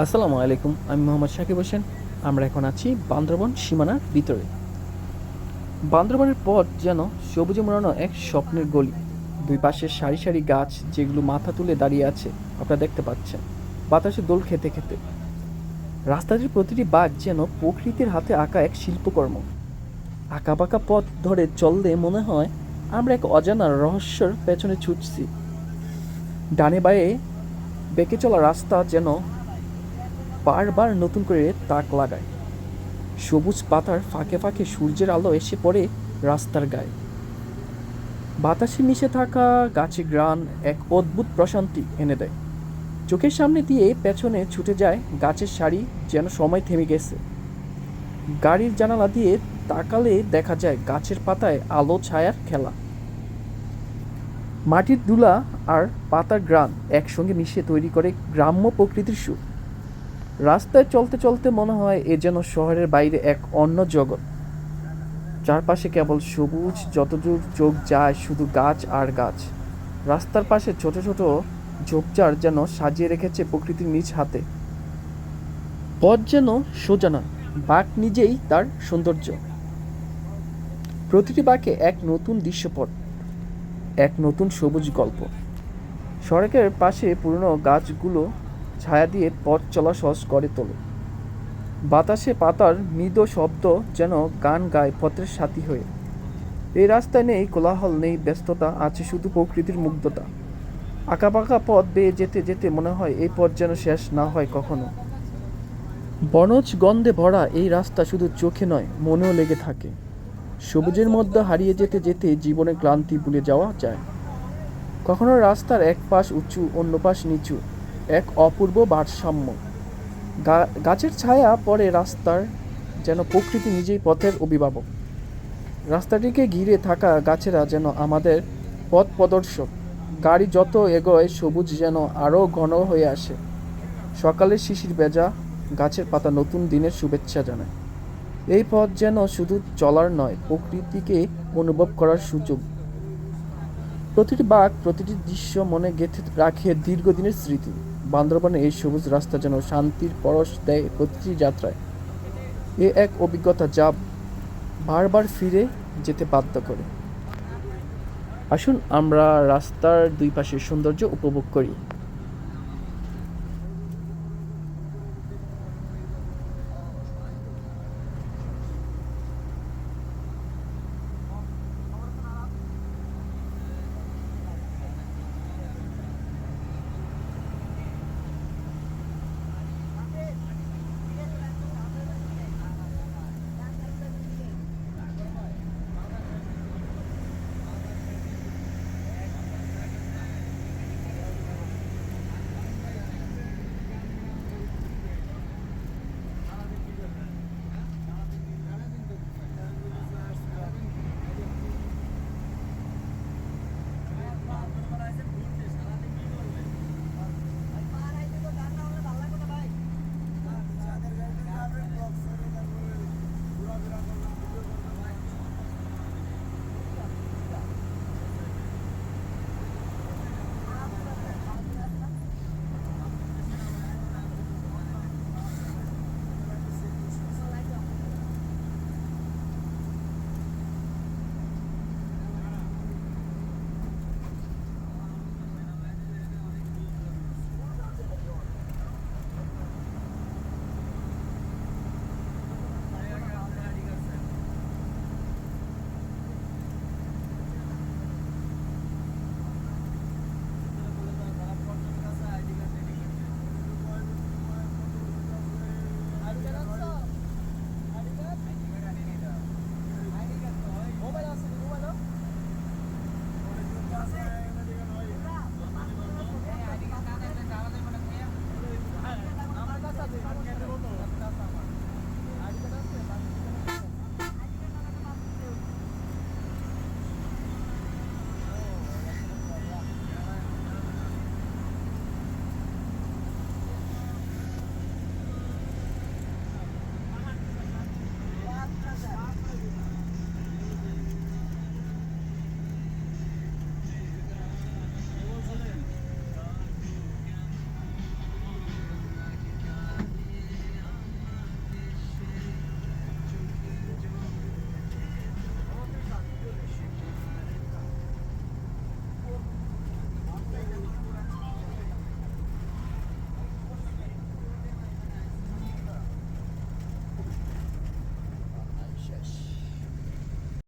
আসসালামু আলাইকুম, আমি মোহাম্মদ সাকিব হোসেন। আমরা এখন আছি বান্দরবন সীমানার ভিতরে। বান্দরবনের পথ যেন সবুজে মোড়ানো এক স্বপ্নের গলি। দুই পাশে সারি সারি গাছ, যেগুলো মাথা তুলে দাঁড়িয়ে আছে, আপনারা দেখতে পাচ্ছেন, বাতাসে দোল খেতে খেতে। রাস্তাটির প্রতিটি বাঁক যেন প্রকৃতির হাতে আঁকা এক শিল্পকর্ম। আঁকাবাঁকা পথ ধরে চললে মনে হয় আমরা এক অজানা রহস্যর পেছনে ছুটছি। ডানে বাঁয়ে বেঁকে চলা রাস্তা যেন বারবার নতুন করে তাক লাগায়। সবুজ পাতার ফাঁকে ফাঁকে সূর্যের আলো এসে পড়ে রাস্তার গায়ে। বাতাসে মিশে থাকা গাছের ঘ্রাণ এক অদ্ভুত প্রশান্তি এনে দেয়। চোখের সামনে দিয়ে পেছনে ছুটে যায় গাছের সারি, যেন সময় থেমে গেছে। গাড়ির জানালা দিয়ে তাকালে দেখা যায় গাছের পাতায় আলো ছায়ার খেলা। মাটির ধুলা আর পাতার ঘ্রাণ একসঙ্গে মিশে তৈরি করে গ্রাম্য প্রকৃতির সুর। রাস্তায় চলতে চলতে মনে হয় এ যেন শহরের বাইরে এক অন্য জগৎ। চারপাশে কেবল সবুজ, যতদূর চোখ যায় শুধু গাছ আর গাছ। রাস্তার পাশে ছোট ছোট ঝোপঝাড় যেন সাজিয়ে রেখেছে প্রকৃতির নিজ হাতে। পথ যেন সোজা নয়, বাঁক নিজেই তার সৌন্দর্য। প্রতিটি বাঁকে এক নতুন দৃশ্যপট, এক নতুন সবুজ গল্প। সড়কের পাশে পুরনো গাছগুলো ছায়া দিয়ে পথ চলা সহজ করে তোলে। বাতাসে পাতার মৃদু শব্দ যেন গান গায় পথের সাথী হয়ে। এই রাস্তায় নেই কোলাহল, নেই ব্যস্ততা, আছে শুধু প্রকৃতির মুগ্ধতা। আঁকাবাঁকা পথ বেয়ে যেতে যেতে মনে হয় এই পথ যেন শেষ না হয় কখনো। বনজ গন্ধে ভরা এই রাস্তা শুধু চোখে নয়, মনেও লেগে থাকে। সবুজের মধ্যে হারিয়ে যেতে যেতে জীবনের ক্লান্তি ভুলে যাওয়া যায়। কখনো রাস্তার এক পাশ উঁচু, অন্য পাশ নিচু, এক অপূর্ব ভারসাম্য। গাছের ছায়া পড়ে রাস্তার, যেন প্রকৃতি নিজেই পথের অভিভাবক। রাস্তাটিকে ঘিরে থাকা গাছেরা যেন আমাদের পথ প্রদর্শক। গাড়ি যত এগোয় সবুজ যেন আরও ঘন হয়ে আসে। সকালের শিশির ভেজা গাছের পাতা নতুন দিনের শুভেচ্ছা জানায়। এই পথ যেন শুধু চলার নয়, প্রকৃতিকে অনুভব করার সুযোগ। প্রতিটি বাঁক, প্রতিটি দৃশ্য মনে গেঁথে রাখে দীর্ঘদিনের স্মৃতি। বান্দরবানের এই সবুজ রাস্তা যেন শান্তির পরশ দেয় প্রতিটি যাত্রায়। এ এক অভিজ্ঞতা যা বারবার ফিরে যেতে বাধ্য করে। আসুন আমরা রাস্তার দুই পাশের সৌন্দর্য উপভোগ করি।